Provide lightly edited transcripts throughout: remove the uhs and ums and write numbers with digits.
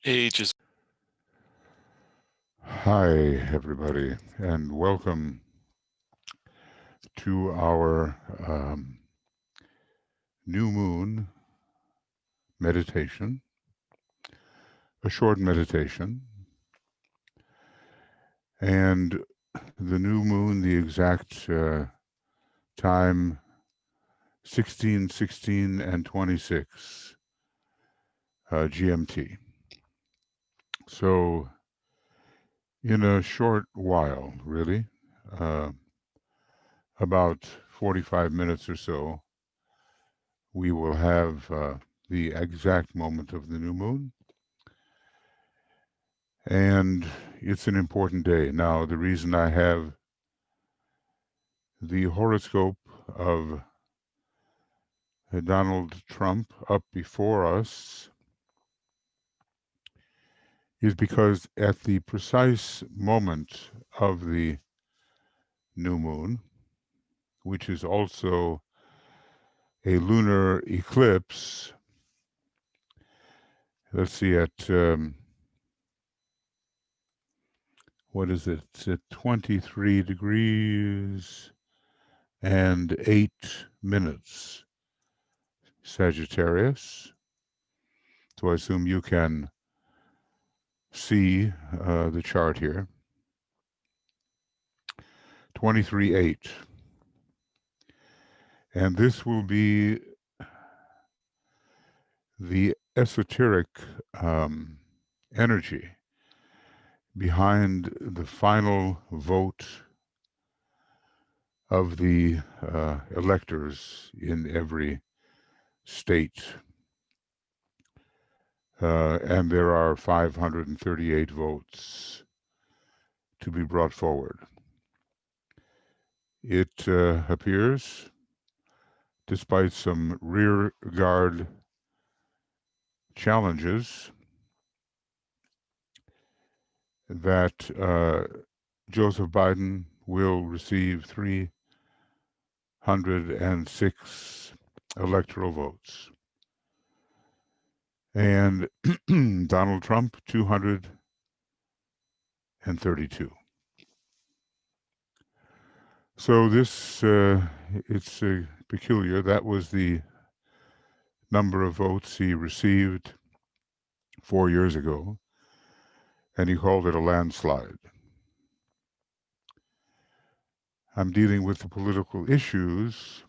Ages. Hi, everybody, and welcome to our new moon meditation, a short meditation. And the new moon, the exact time 16, 16, and 26 GMT. So, in a short while, really, uh, about 45 minutes or so, we will have the exact moment of the new moon. And it's an important day. Now, the reason I have the horoscope of Donald Trump up before us is because at the precise moment of the new moon, which is also a lunar eclipse, let's see, what is it? It's at 23 degrees and 8 minutes Sagittarius. So I assume you can see the chart here. 23/8. And this will be the esoteric energy behind the final vote of the electors in every state. And there are 538 votes to be brought forward. It appears, despite some rear guard challenges, that Joseph Biden will receive 306 electoral votes, and Donald Trump 232. So this it's peculiar. That was the number of votes he received 4 years ago, and he called it a landslide. I'm dealing with the political issues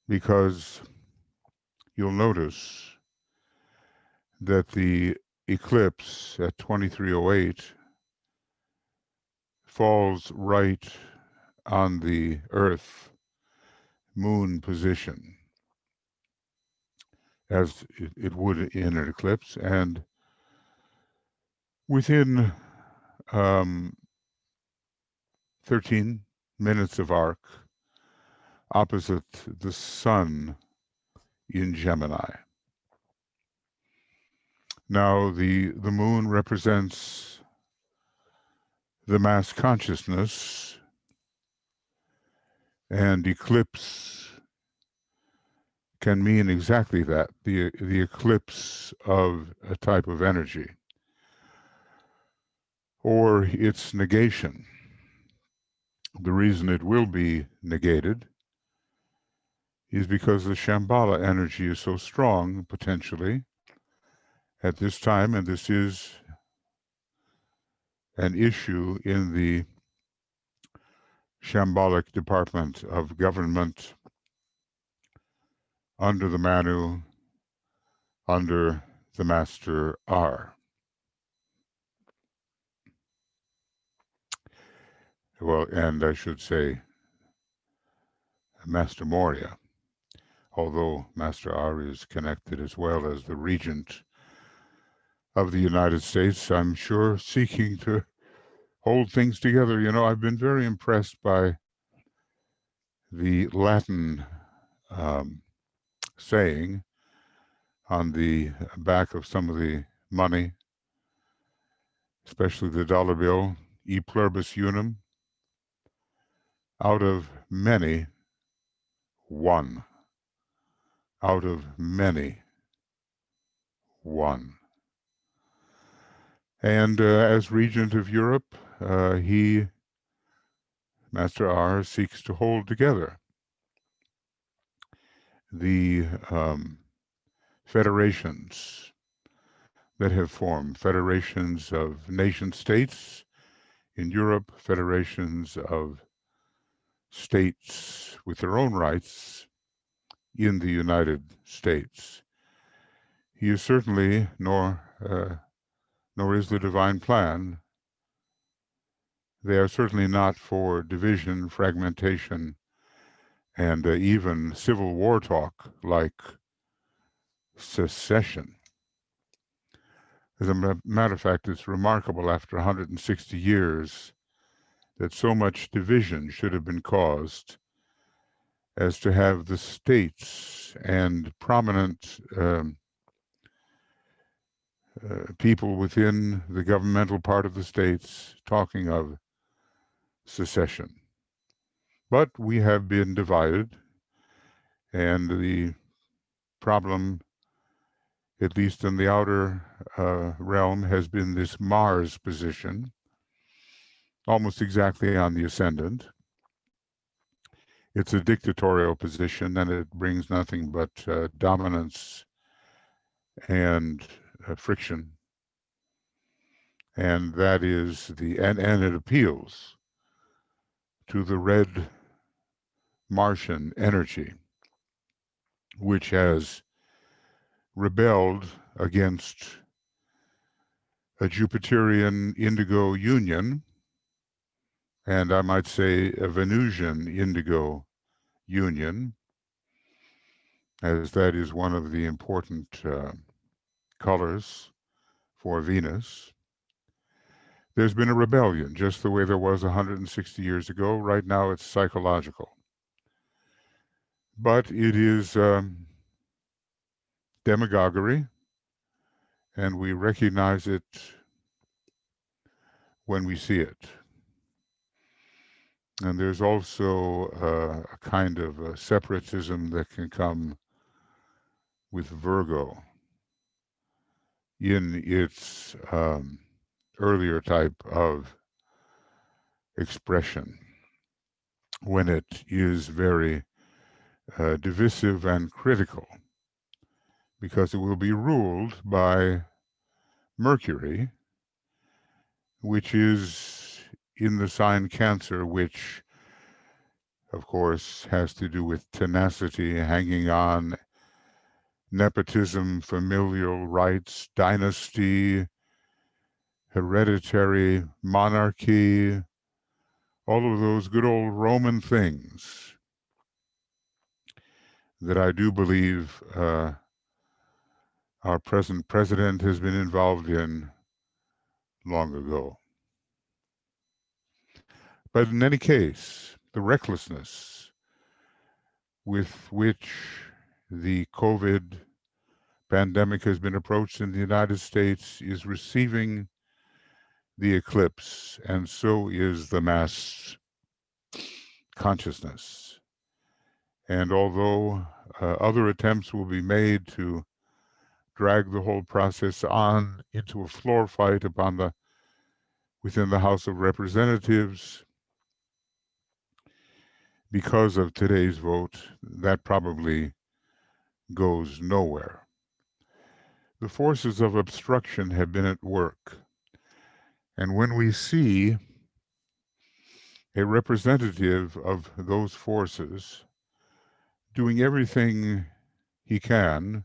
because you'll notice that the eclipse at 2308 falls right on the Earth moon position, as it would in an eclipse, and within 13 minutes of arc opposite the sun in Gemini. Now, the moon represents the mass consciousness, and eclipse can mean exactly that, the eclipse of a type of energy, or its negation. The reason it will be negated is because the Shambhala energy is so strong, potentially, at this time, and this is an issue in the Shambhalic Department of Government under the Manu, under the Master R. Well, and I should say Master Moria, although Master R is connected as well as the Regent of the United States, I'm sure seeking to hold things together. You know, I've been very impressed by the Latin saying on the back of some of the money, especially the dollar bill, e pluribus unum, out of many, one. Out of many, one. And as regent of Europe, he, Master R, seeks to hold together the federations that have formed, federations of nation states in Europe, federations of states with their own rights in the United States. He is certainly, nor is the divine plan, they are certainly not for division, fragmentation, and even civil war talk like secession. As a matter of fact, it's remarkable after 160 years that so much division should have been caused as to have the states and prominent people within the governmental part of the states talking of secession. But we have been divided, and the problem, at least in the outer realm, has been this Mars position, almost exactly on the ascendant. It's a dictatorial position, and it brings nothing but dominance and friction. And that is and it appeals to the red Martian energy, which has rebelled against a Jupiterian indigo union, and I might say a Venusian indigo union, as that is one of the important colors for Venus. There's been a rebellion, just the way there was 160 years ago. Right now it's psychological. But it is demagoguery, and we recognize it when we see it. And there's also a kind of separatism that can come with Virgo in its earlier type of expression, when it is very divisive and critical, because it will be ruled by Mercury, which is in the sign Cancer, which of course has to do with tenacity, hanging on, nepotism, familial rights, dynasty, hereditary monarchy, all of those good old Roman things that I do believe our present president has been involved in long ago. But in any case, the recklessness with which the COVID pandemic has been approached in the United States is receiving the eclipse, and so is the mass consciousness. And although other attempts will be made to drag the whole process on into a floor fight within the House of Representatives, because of today's vote, that probably goes nowhere. The forces of obstruction have been at work. And when we see a representative of those forces doing everything he can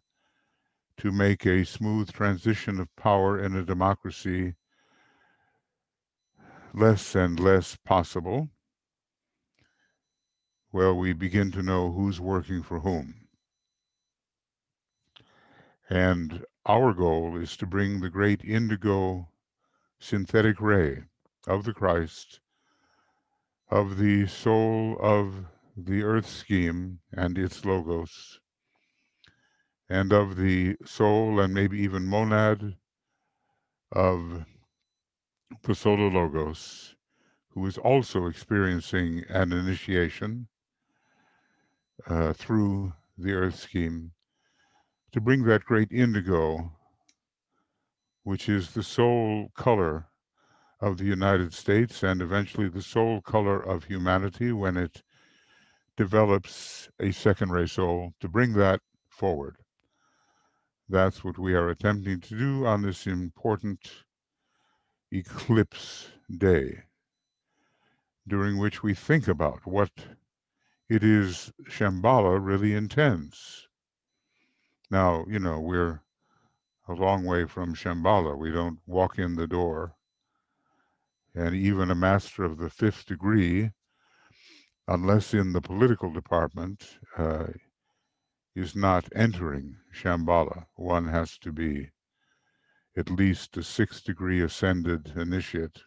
to make a smooth transition of power in a democracy less and less possible, well, we begin to know who's working for whom. And our goal is to bring the great indigo synthetic ray of the Christ, of the soul of the earth scheme and its logos, and of the soul and maybe even monad of the solar logos, who is also experiencing an initiation through the earth scheme, to bring that great indigo which is the sole color of the United States and eventually the sole color of humanity when it develops a second-ray soul, to bring that forward. That's what we are attempting to do on this important eclipse day, during which we think about what it is Shambhala really intends. Now, you know, we're a long way from Shambhala. We don't walk in the door. And even a master of the 5th degree, unless in the political department, is not entering Shambhala. One has to be at least a 6th degree ascended initiate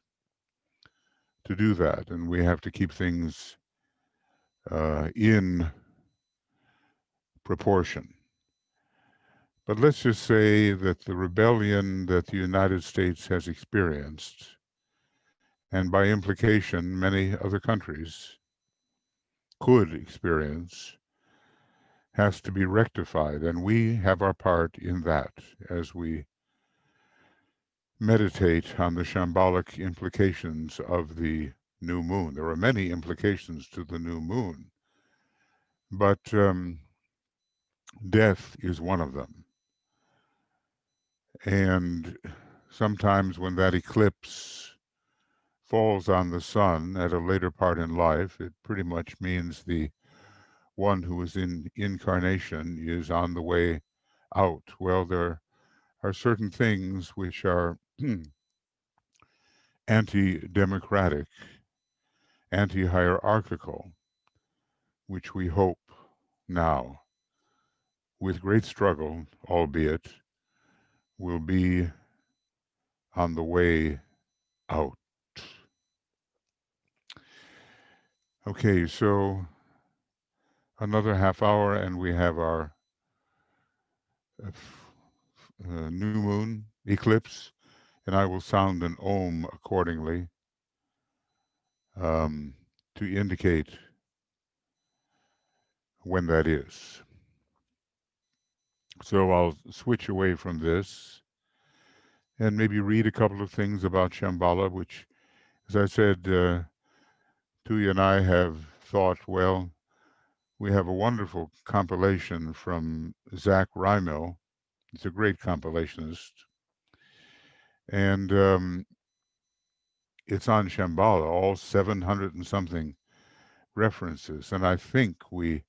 to do that. And we have to keep things in proportion. But let's just say that the rebellion that the United States has experienced, and by implication many other countries could experience, has to be rectified, and we have our part in that as we meditate on the shambhalic implications of the new moon. There are many implications to the new moon, but death is one of them. And sometimes when that eclipse falls on the sun at a later part in life, it pretty much means the one who is in incarnation is on the way out. Well, there are certain things which are anti-democratic, anti-hierarchical, which we hope now, with great struggle, albeit, will be on the way out. Okay, so another half hour and we have our new moon eclipse, and I will sound an Om accordingly to indicate when that is. So I'll switch away from this and maybe read a couple of things about Shambhala, which, as I said, Tuya and I have thought, well, we have a wonderful compilation from Zach Rymel. He's a great compilationist. And it's on Shambhala, all 700 and something references. And I think it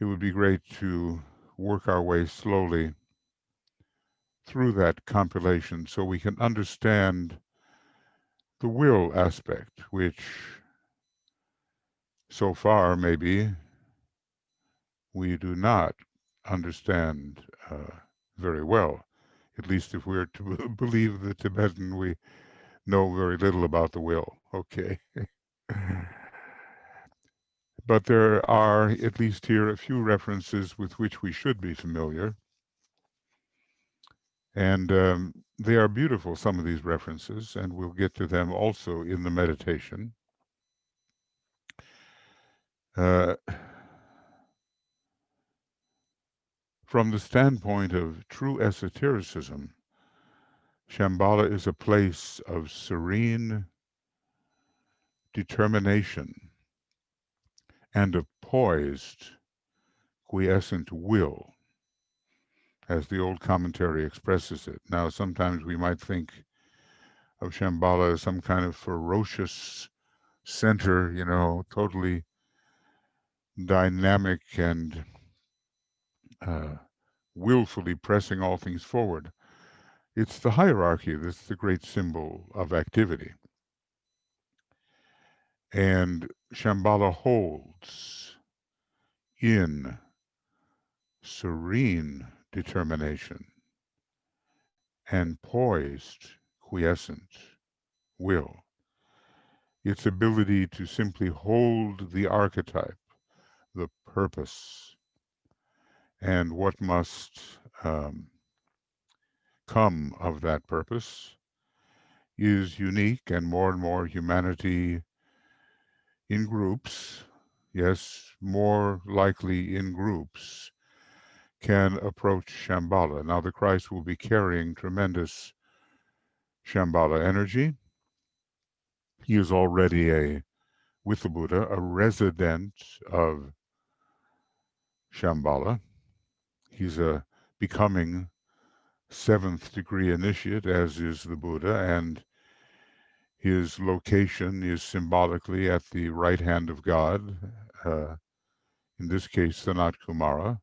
would be great to work our way slowly through that compilation so we can understand the will aspect, which so far maybe we do not understand very well. At least if we're to believe the Tibetan, we know very little about the will. Okay. But there are, at least here, a few references with which we should be familiar. And they are beautiful, some of these references, and we'll get to them also in the meditation. From the standpoint of true esotericism, Shambhala is a place of serene determination and of poised, quiescent will, as the old commentary expresses it. Now, sometimes we might think of Shambhala as some kind of ferocious center, you know, totally dynamic and willfully pressing all things forward. It's the hierarchy that's the great symbol of activity. And Shambhala holds in serene determination and poised, quiescent will. Its ability to simply hold the archetype, the purpose, and what must come of that purpose is unique, and more humanity in groups, yes, more likely in groups, can approach Shambhala. Now the Christ will be carrying tremendous Shambhala energy. He is already with the Buddha, a resident of Shambhala. He's a becoming 7th degree initiate, as is the Buddha, and his location is symbolically at the right hand of God, in this case, Sanat Kumara.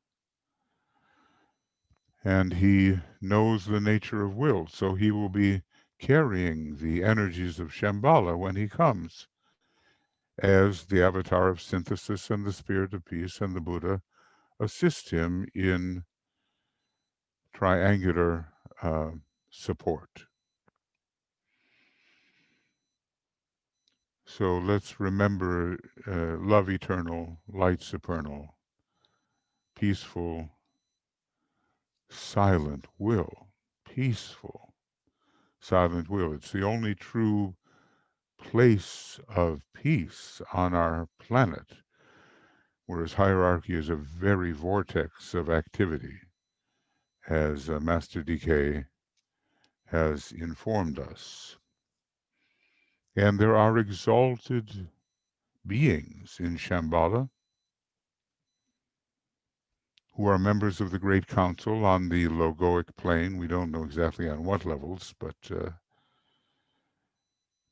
And he knows the nature of will, so he will be carrying the energies of Shambhala when he comes, as the avatar of synthesis and the spirit of peace and the Buddha assist him in triangular support. So let's remember love eternal, light supernal, peaceful, silent will, peaceful, silent will. It's the only true place of peace on our planet, whereas hierarchy is a very vortex of activity, as Master DK has informed us. And there are exalted beings in Shambhala who are members of the Great Council on the logoic plane. We don't know exactly on what levels, but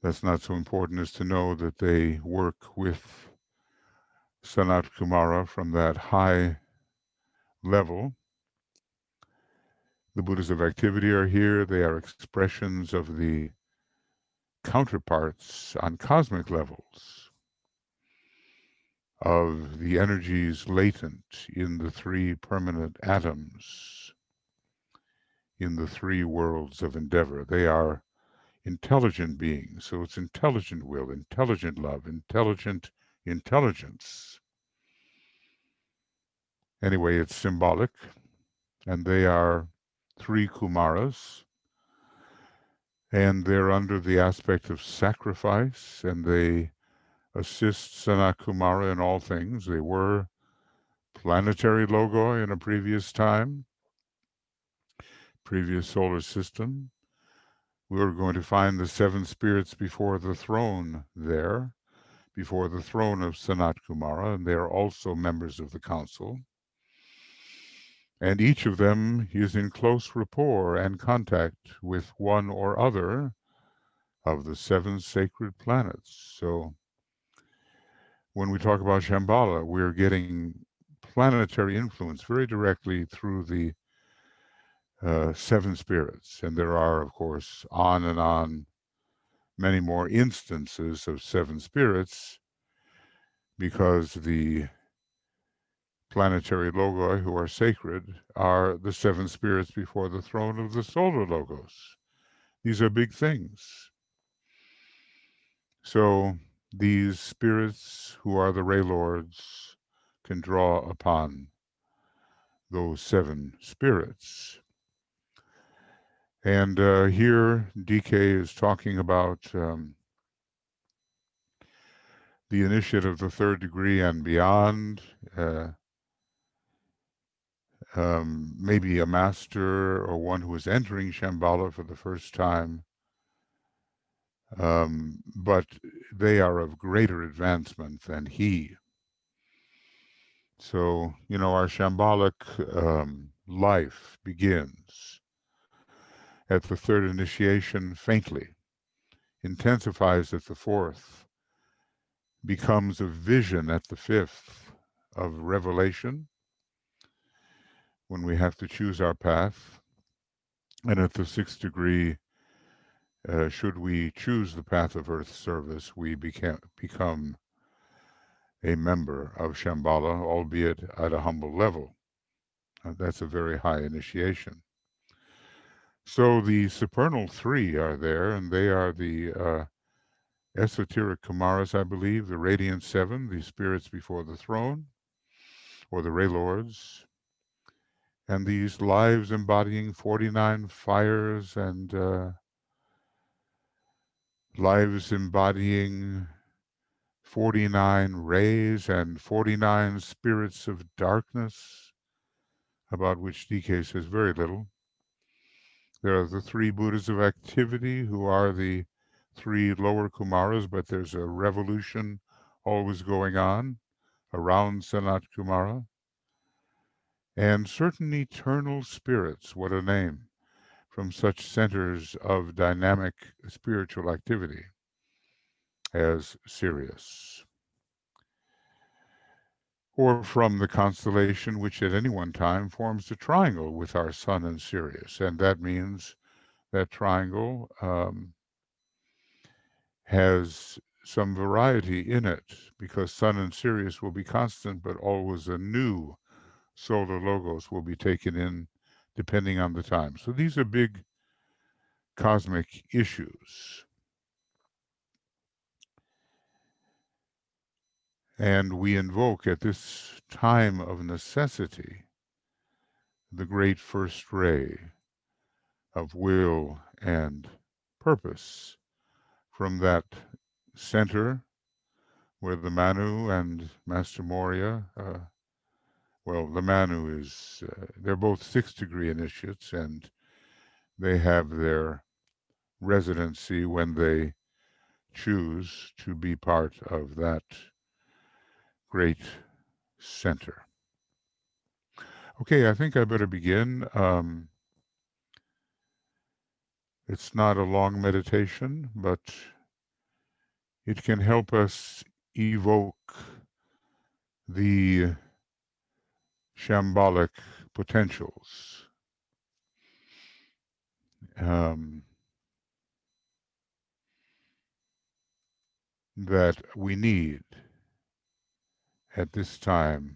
that's not so important as to know that they work with Sanat Kumara from that high level. The Buddhas of activity are here. They are expressions of the counterparts on cosmic levels of the energies latent in the 3 permanent atoms, in the 3 worlds of endeavor. They are intelligent beings, so it's intelligent will, intelligent love, intelligent intelligence. Anyway, it's symbolic, and they are 3 Kumaras, and they're under the aspect of sacrifice, and they assist Sanat Kumara in all things. They were planetary logoi in a previous time, previous solar system. We are going to find the 7 spirits before the throne there, before the throne of Sanat Kumara, and they are also members of the council. And each of them is in close rapport and contact with one or other of the 7 sacred planets. So when we talk about Shambhala, we're getting planetary influence very directly through the 7 spirits. And there are, of course, on and on many more instances of 7 spirits, because the planetary logoi who are sacred are the 7 spirits before the throne of the solar logos. These are big things. So these spirits who are the Ray Lords can draw upon those 7 spirits. And here DK is talking about the initiate of the 3rd degree and beyond, maybe a master or one who is entering Shambhala for the first time, but they are of greater advancement than he. So, you know, our Shambhalic life begins at the 3rd initiation faintly, intensifies at the 4th, becomes a vision at the 5th of revelation, when we have to choose our path, and at the 6th degree, should we choose the path of earth service, we become a member of Shambhala, albeit at a humble level. That's a very high initiation. So the supernal 3 are there, and they are the esoteric Kumaras, I believe, the radiant 7, the spirits before the throne, or the Ray Lords, and these lives embodying 49 fires and lives embodying 49 rays and 49 spirits of darkness. about which DK says very little. There are the three Buddhas of activity, who are the three lower Kumaras, but there's a revolution always going on around Sanat Kumara. And certain eternal spirits, what a name, from such centers of dynamic spiritual activity as Sirius, or from the constellation which at any one time forms a triangle with our Sun and Sirius. And that means that triangle has some variety in it, because Sun and Sirius will be constant, but always a new solar logos will be taken in depending on the time. So these are big cosmic issues. And we invoke at this time of necessity the great first ray of will and purpose from that center where the Manu and Master Moria, well, the Manu is, they're both 6th-degree initiates, and they have their residency when they choose to be part of that great center. Okay, I think I better begin. It's not a long meditation, but it can help us evoke the shambolic potentials that we need at this time.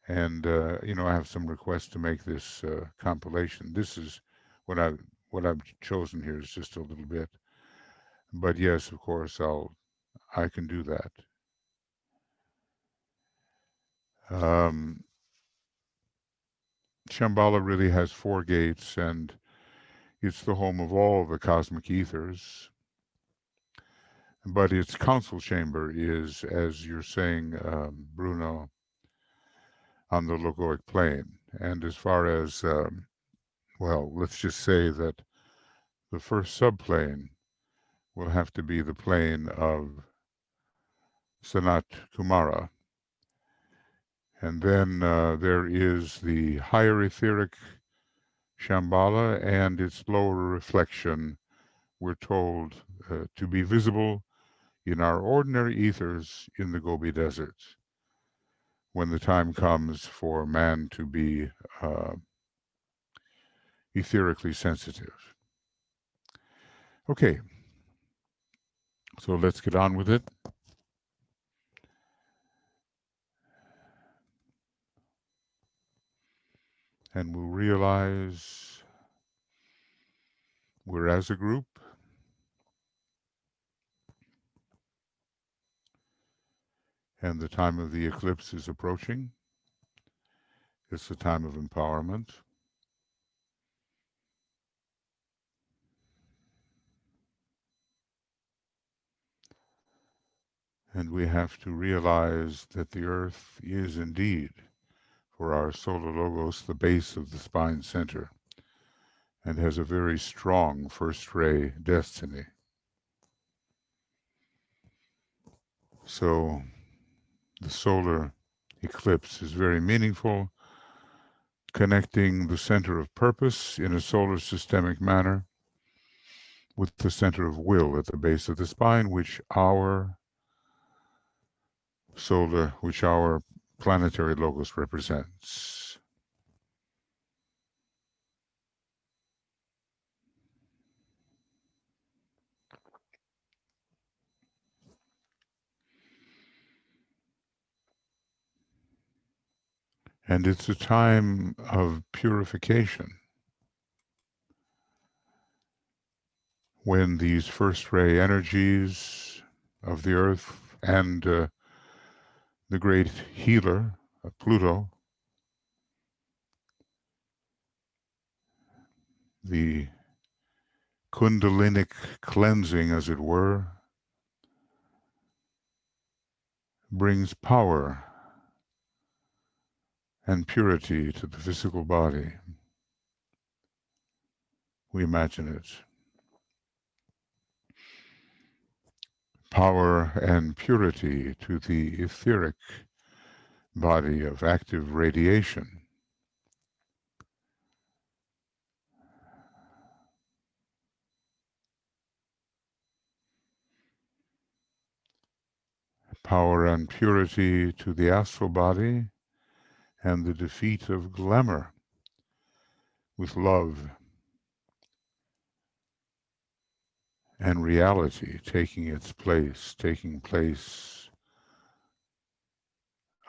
And I have some requests to make this compilation. This is what I've chosen here is just a little bit, but yes, of course, I can do that. Shambhala really has 4 gates, and it's the home of all the cosmic ethers. But its council chamber is, as you're saying, Bruno, on the logoic plane. And as far as, well, let's just say that the first subplane will have to be the plane of Sanat Kumara. And then there is the higher etheric Shambhala and its lower reflection, we're told, to be visible in our ordinary ethers in the Gobi Desert when the time comes for man to be etherically sensitive. Okay, so let's get on with it. And we'll realize we're as a group, and the time of the eclipse is approaching. It's the time of empowerment. And we have to realize that the Earth is indeed, for our solar logos, the base of the spine center, and has a very strong first ray destiny. So the solar eclipse is very meaningful, connecting the center of purpose in a solar systemic manner with the center of will at the base of the spine, which our planetary logos represents. And it's a time of purification when these first ray energies of the Earth and the great healer, Pluto, the Kundalinic cleansing, as it were, brings power and purity to the physical body. We imagine it. Power and purity to the etheric body of active radiation. Power and purity to the astral body and the defeat of glamour with love and reality taking its place, taking place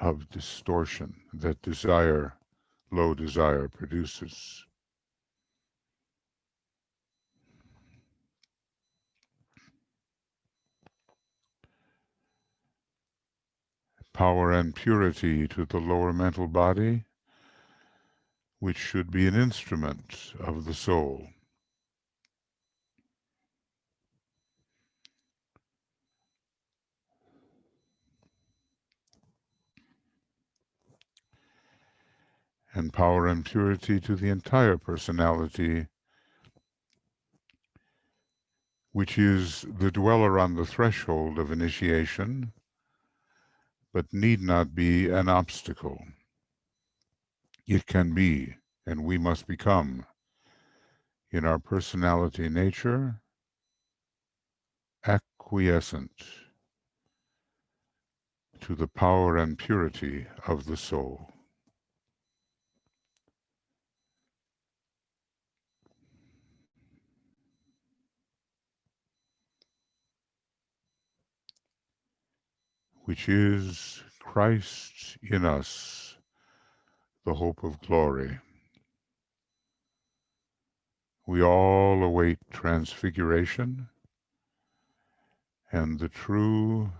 of distortion that desire, low desire produces. Power and purity to the lower mental body, which should be an instrument of the soul. And power and purity to the entire personality, which is the dweller on the threshold of initiation, but need not be an obstacle. It can be, and we must become, in our personality nature, acquiescent to the power and purity of the soul. Which is Christ in us, the hope of glory. We all await transfiguration and the true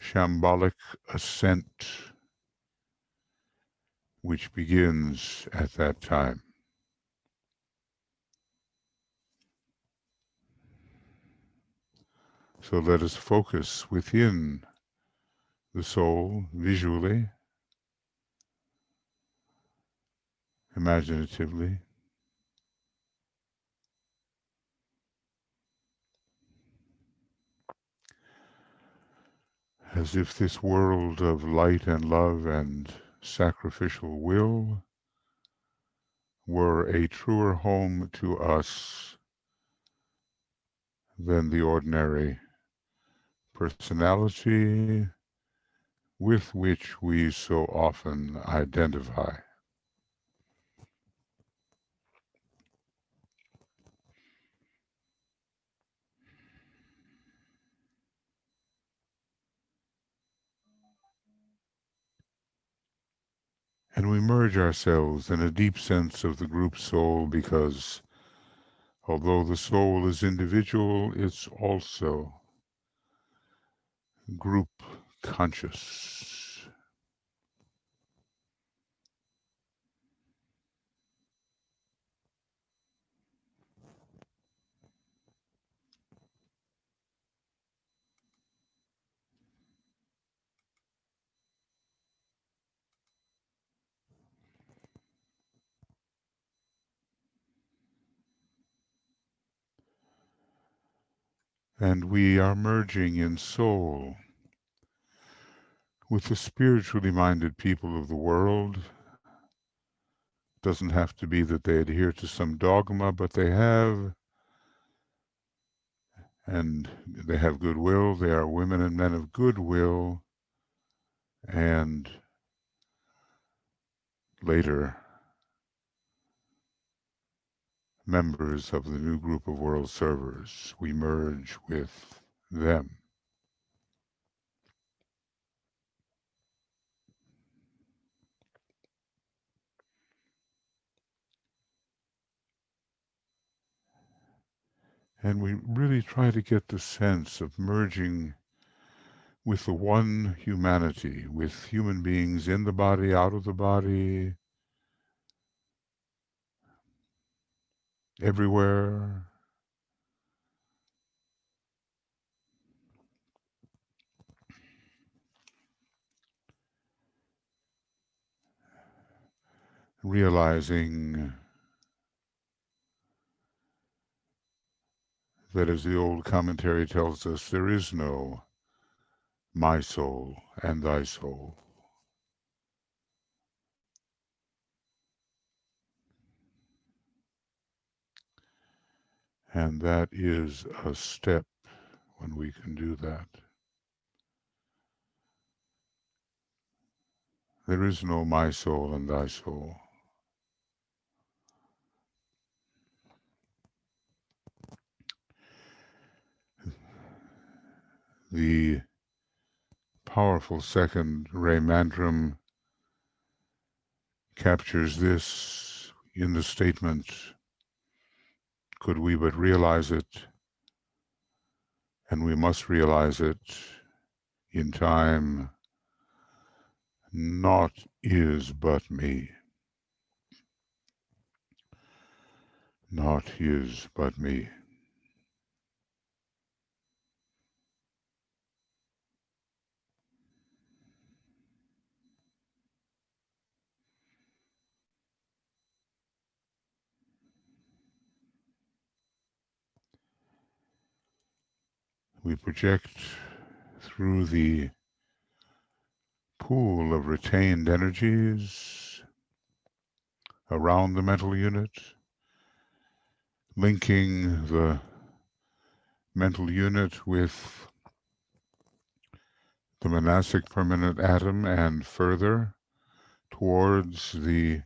shambolic ascent which begins at that time. So let us focus within the soul visually, imaginatively, as if this world of light and love and sacrificial will were a truer home to us than the ordinary personality with which we so often identify. And we merge ourselves in a deep sense of the group soul because although the soul is individual, it's also group conscious. And we are merging in soul with the spiritually minded people of the world. Doesn't have to be that they adhere to some dogma, but they have, and they have goodwill. They are women and men of goodwill, and later members of the new group of world servers. We merge with them. And we really try to get the sense of merging with the one humanity, with human beings in the body, out of the body, everywhere. realizing that, as the old commentary tells us, there is no my soul and thy soul. And that is a step when we can do that. There is no my soul and thy soul. The powerful second ray mantram captures this in the statement, could we but realize it, and we must realize it in time, naught is but me. Naught is but me. We project through the pool of retained energies around the mental unit, linking the mental unit with the monastic permanent atom and further towards the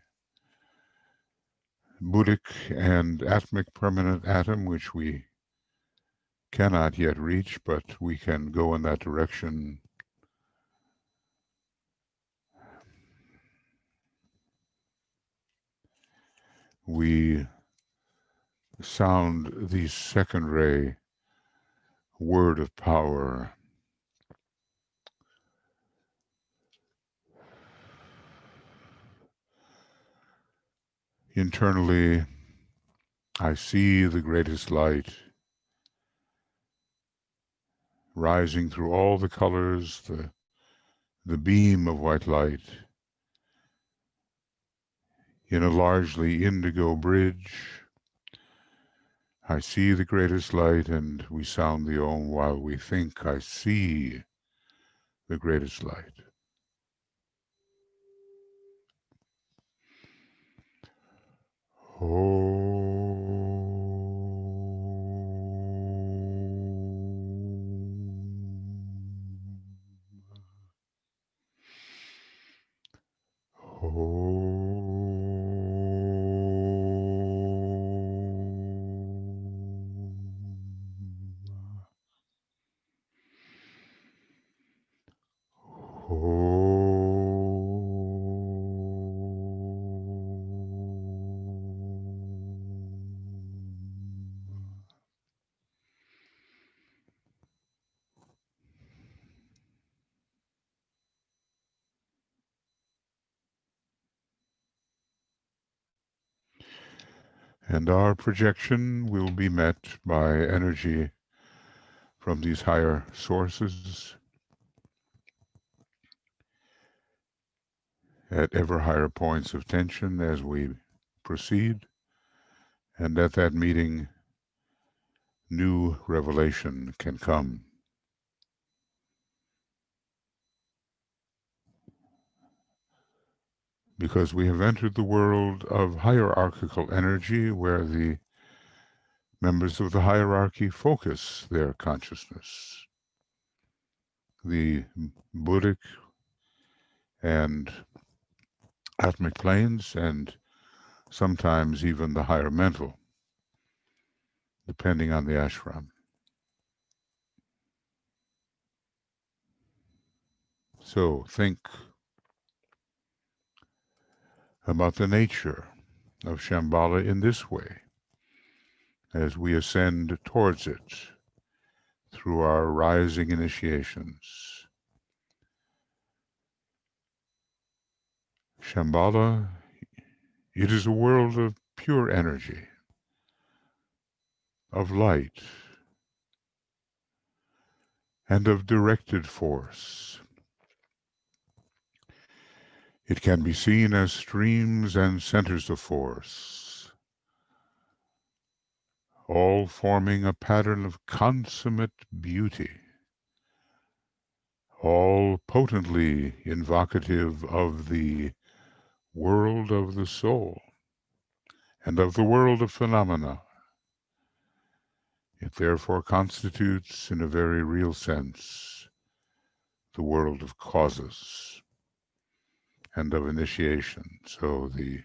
Buddhic and atmic permanent atom, which we cannot yet reach, but we can go in that direction. We sound the second ray word of power. Internally, I see the greatest light rising through all the colors, the beam of white light in a largely indigo bridge. I see the greatest light, and we sound the Om while we think I see the greatest light. And our projection will be met by energy from these higher sources at ever higher points of tension as we proceed. And at that meeting, new revelation can come. Because we have entered the world of hierarchical energy where the members of the hierarchy focus their consciousness. The Buddhic and atmic planes, and sometimes even the higher mental, depending on the ashram. So think about the nature of Shambhala in this way as we ascend towards it through our rising initiations. Shambhala, it is a world of pure energy, of light, and of directed force. It can be seen as streams and centers of force, all forming a pattern of consummate beauty, all potently invocative of the world of the soul and of the world of phenomena. It therefore constitutes, in a very real sense, the world of causes and of initiation. So the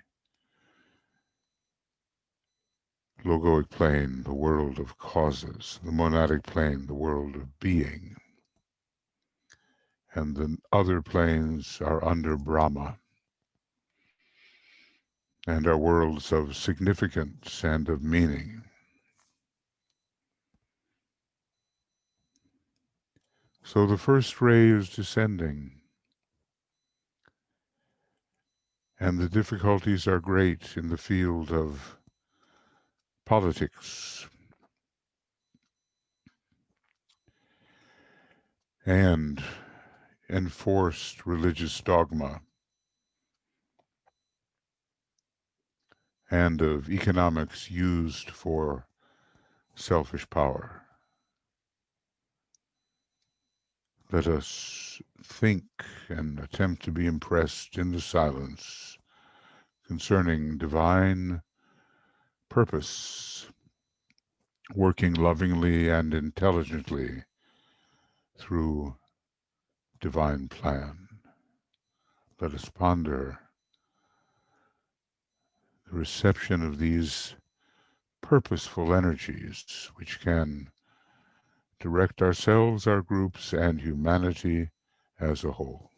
logoic plane, the world of causes, the monadic plane, the world of being, and the other planes are under Brahma and are worlds of significance and of meaning. So the first ray is descending, and the difficulties are great in the field of politics and enforced religious dogma and of economics used for selfish power. Let us think and attempt to be impressed in the silence concerning divine purpose, working lovingly and intelligently through divine plan. Let us ponder the reception of these purposeful energies which can direct ourselves, our groups, and humanity as a whole.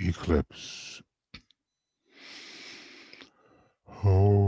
eclipse. Oh.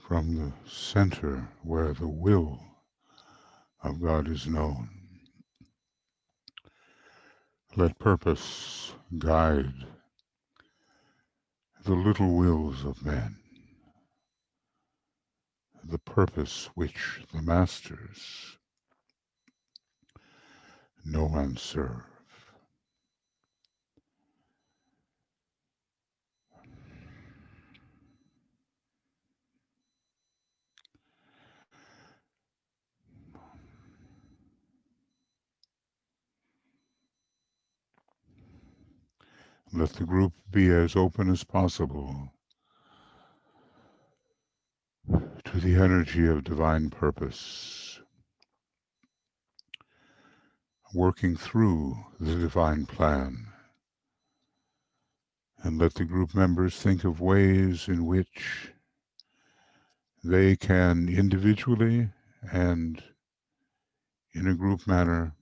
From the center where the will of God is known, let purpose guide the little wills of men, the purpose which the masters know and serve. Let the group be as open as possible to the energy of divine purpose, working through the divine plan. And let the group members think of ways in which they can individually and in a group manner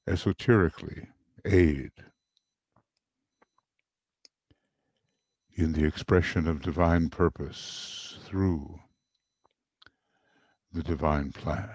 esoterically aid in the expression of divine purpose through the divine plan.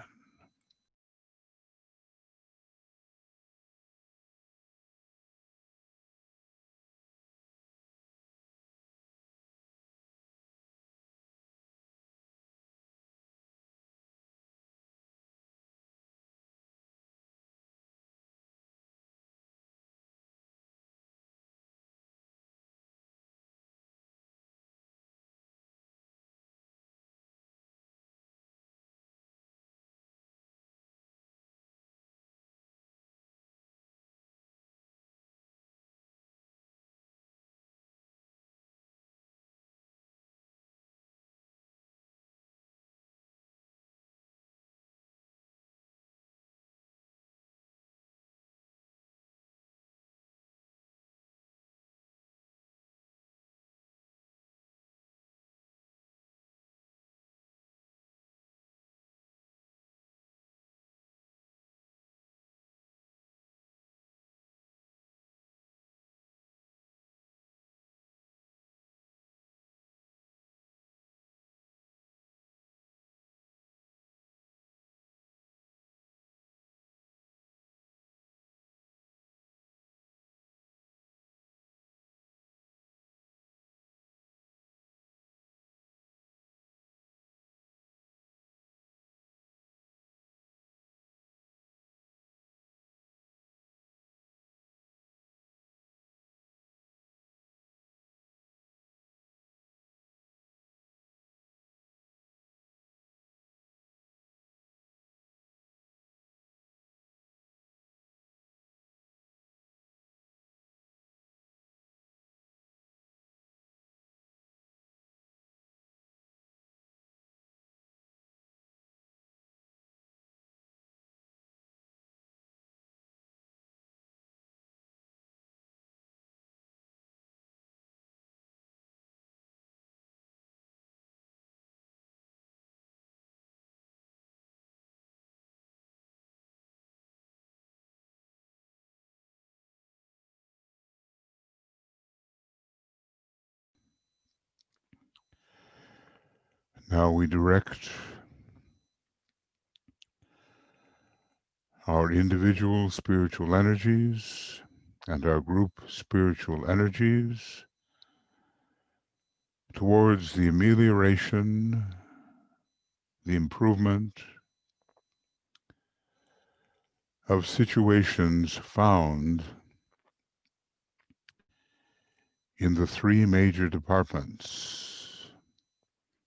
Now we direct our individual spiritual energies and our group spiritual energies towards the amelioration, the improvement of situations found in the three major departments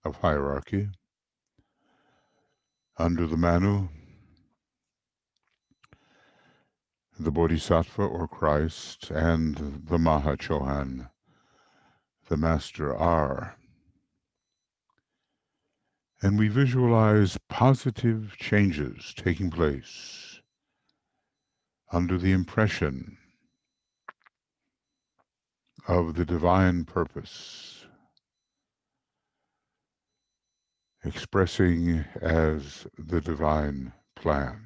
of hierarchy under the Manu, the Bodhisattva or Christ, and the Mahachohan, the Master R. And we visualize positive changes taking place under the impression of the divine purpose, expressing as the divine plan.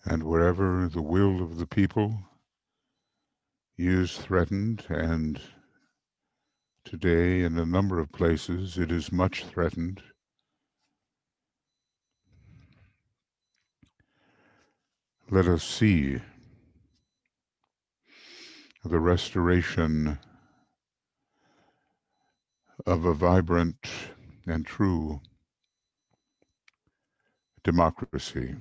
And wherever the will of the people is threatened, and today in a number of places it is much threatened, let us see the restoration of a vibrant and true democracy.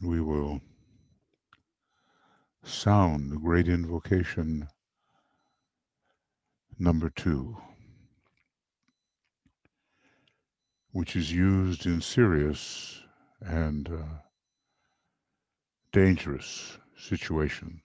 And we will sound the great invocation number 2, which is used in serious and dangerous situations.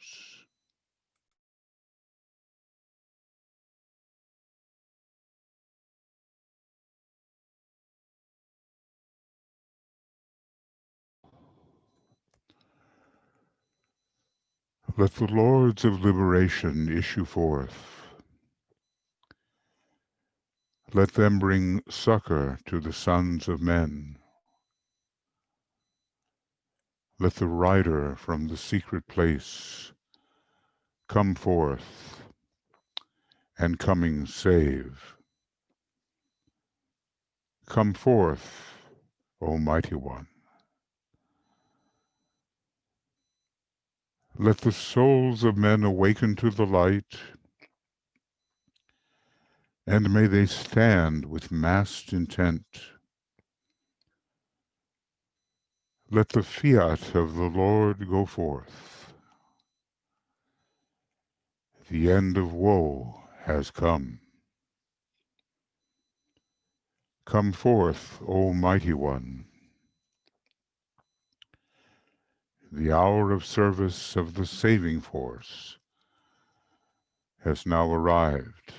Let the Lords of Liberation issue forth. Let them bring succor to the sons of men. Let the rider from the secret place come forth, and coming save. Come forth, O Mighty One. Let the souls of men awaken to the light, and may they stand with massed intent. Let the fiat of the Lord go forth. The end of woe has come. Come forth, O Mighty One. The hour of service of the saving force has now arrived.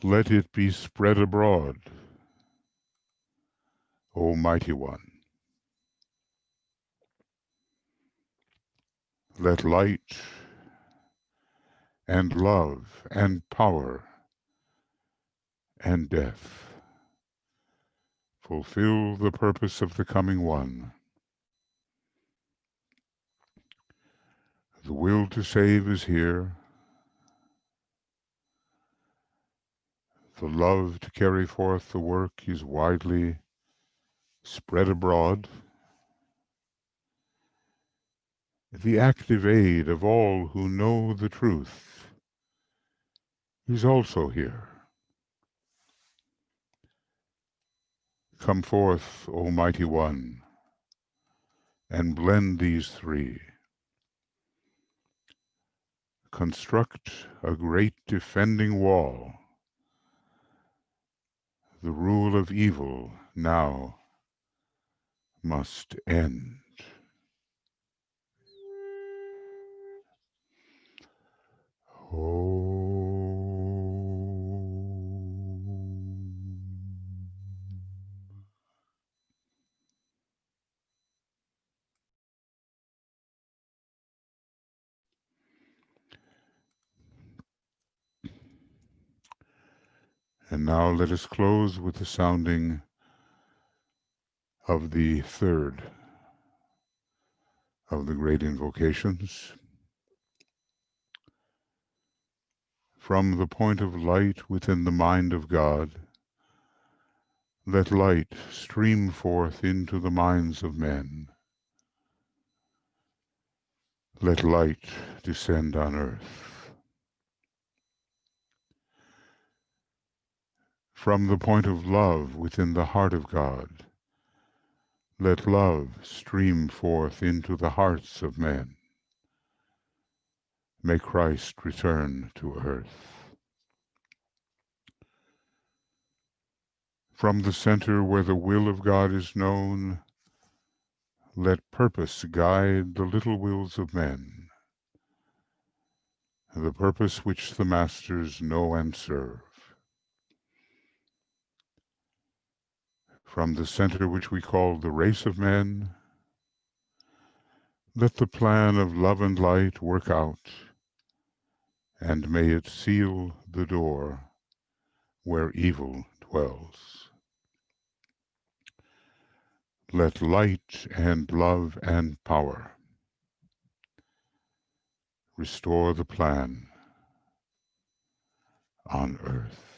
Let it be spread abroad, O Mighty One. Let light and love and power and death fulfill the purpose of the coming one. The will to save is here. The love to carry forth the work is widely spread abroad. The active aid of all who know the truth is also here. Come forth, O Mighty One, and blend these three. Construct a great defending wall. The rule of evil now must end. And now let us close with the sounding of the third of the great invocations. From the point of light within the mind of God, let light stream forth into the minds of men. Let light descend on earth. From the point of love within the heart of God, let love stream forth into the hearts of men. May Christ return to earth. From the center where the will of God is known, let purpose guide the little wills of men, the purpose which the masters know and serve. From the center which we call the race of men, let the plan of love and light work out, and may it seal the door where evil dwells. Let light and love and power restore the plan on earth.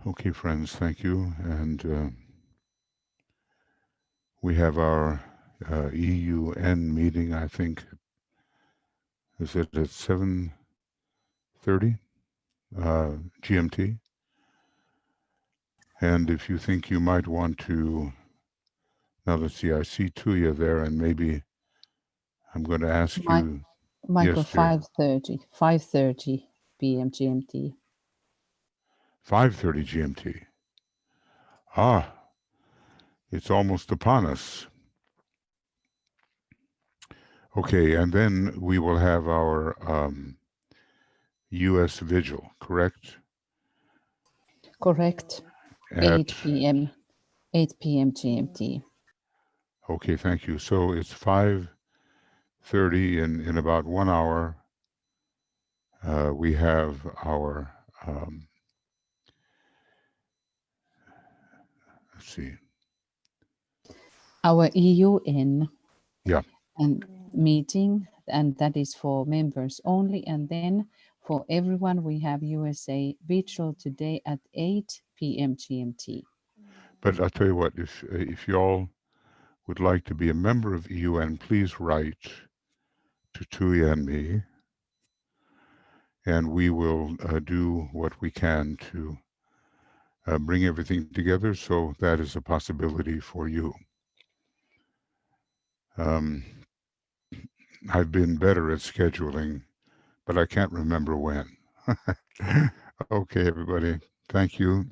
Okay, friends, thank you. And we have our EUN meeting, I think, is it at 7:30 GMT? And if you think you might want to, now let's see, I see Tuya there, and maybe I'm going to ask you. Michael, yes, dear. 5:30 p.m. GMT. 5:30 GMT. Ah, it's almost upon us. Okay, and then we will have our U.S. vigil, correct? Correct. At 8 p.m. 8 p.m. GMT. okay, thank you. So it's 5:30, in about 1 hour. We have our let's see. Our EUN Yeah, and meeting, and that is for members only. And then for everyone, we have USA Virtual today at 8 p.m. GMT. but I'll tell you what, if y'all would like to be a member of EUN, please write to Tuya and me, and we will do what we can to bring everything together, so that is a possibility for you. I've been better at scheduling, but I can't remember when. Okay, everybody, thank you.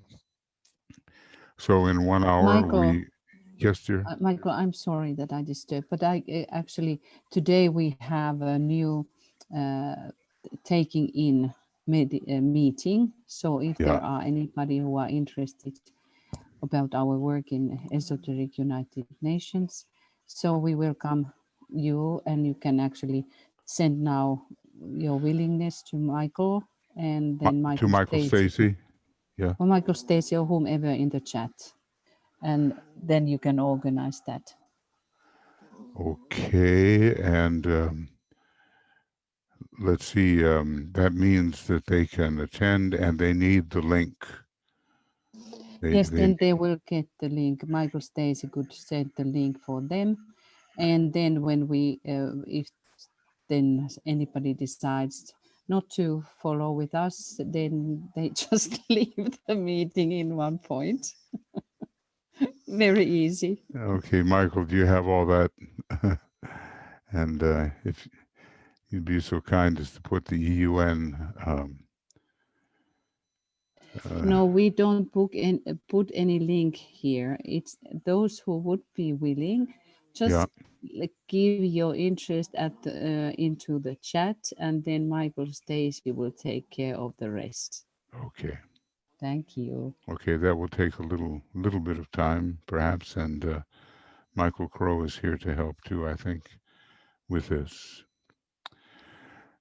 So in 1 hour, Michael, yes, dear? Michael, I'm sorry that I disturbed, but I actually today we have a new taking in meeting. So if Yeah, there are anybody who are interested about our work in Esoteric United Nations, so we welcome you, and you can actually send now your willingness to Michael, and then to Michael Michael Stacy, Stacy. Yeah, or Michael Stacy, or whomever in the chat, and then you can organize that. okay, and let's see, that means that they can attend, and they need the link. Yes, then they will get the link. Michael Stacy could send the link for them, and then when we, if then anybody decides not to follow with us, then they just leave the meeting in one point. Very easy. Okay, Michael, do you have all that? And if you'd be so kind as to put the EUN. No, we don't put any link here. It's those who would be willing. Just Yeah, give your interest into the chat, and then Michael Stacy will take care of the rest. okay. Thank you. Okay, that will take a little bit of time, perhaps, and Michael Crow is here to help too, I think, with this.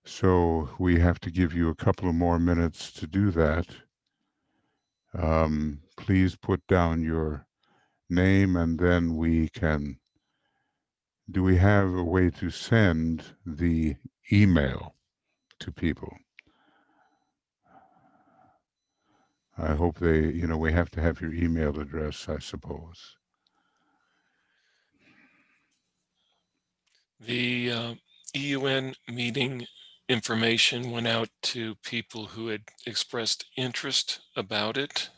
So we have to give you a couple of more minutes to do that. Please put down your name, and then we can. Do we have a way to send the email to people? I hope they, we have to have your email address, I suppose. The EUN meeting information went out to people who had expressed interest about it,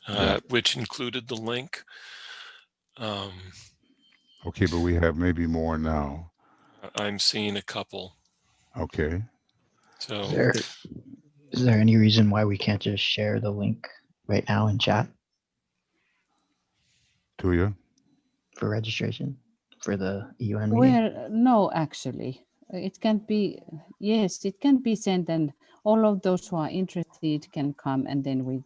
Yeah. which included the link. Okay, but we have maybe more now. I'm seeing a couple. Okay. So Is there any reason why we can't just share the link right now in chat Tuya? for registration for the EUN meeting? Well, no, actually, it can be, yes, it can be sent, and all of those who are interested can come, and then we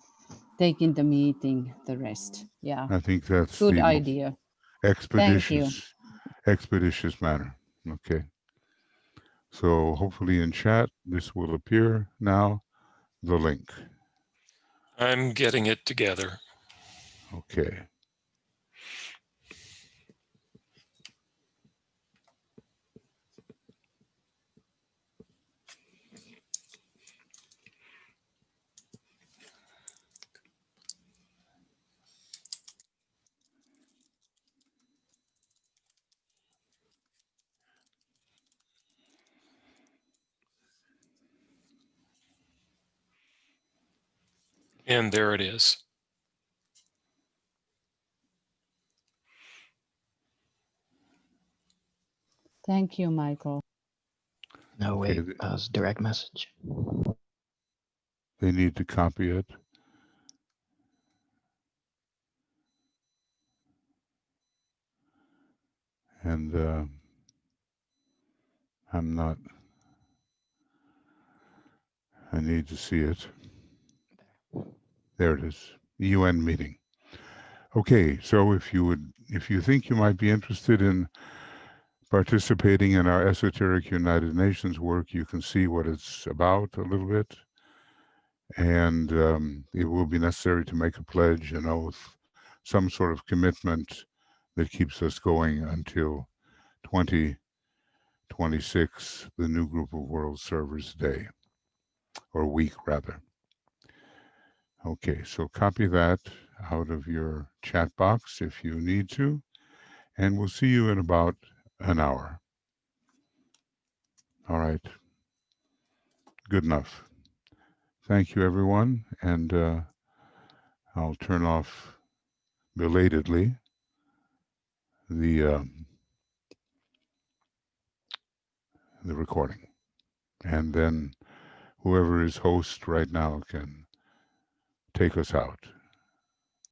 take in the meeting the rest. Yeah, I think that's good the most idea. Thank you. expeditious manner. Okay. So hopefully in chat, this will appear now, the link. I'm getting it together. Okay. And there it is. Thank you, Michael. No, Okay, wait, that was direct message. they need to copy it. And I'm not, I need to see it. There it is, UN meeting. Okay, so if you think you might be interested in participating in our Esoteric United Nations work, you can see what it's about a little bit. And it will be necessary to make a pledge, an oath, some sort of commitment that keeps us going until 2026, the new Group of World Servers Day, or week rather. Okay, so copy that out of your chat box if you need to, and we'll see you in about an hour. All right. Good enough. Thank you, everyone, and I'll turn off belatedly the recording, and then whoever is host right now can take us out.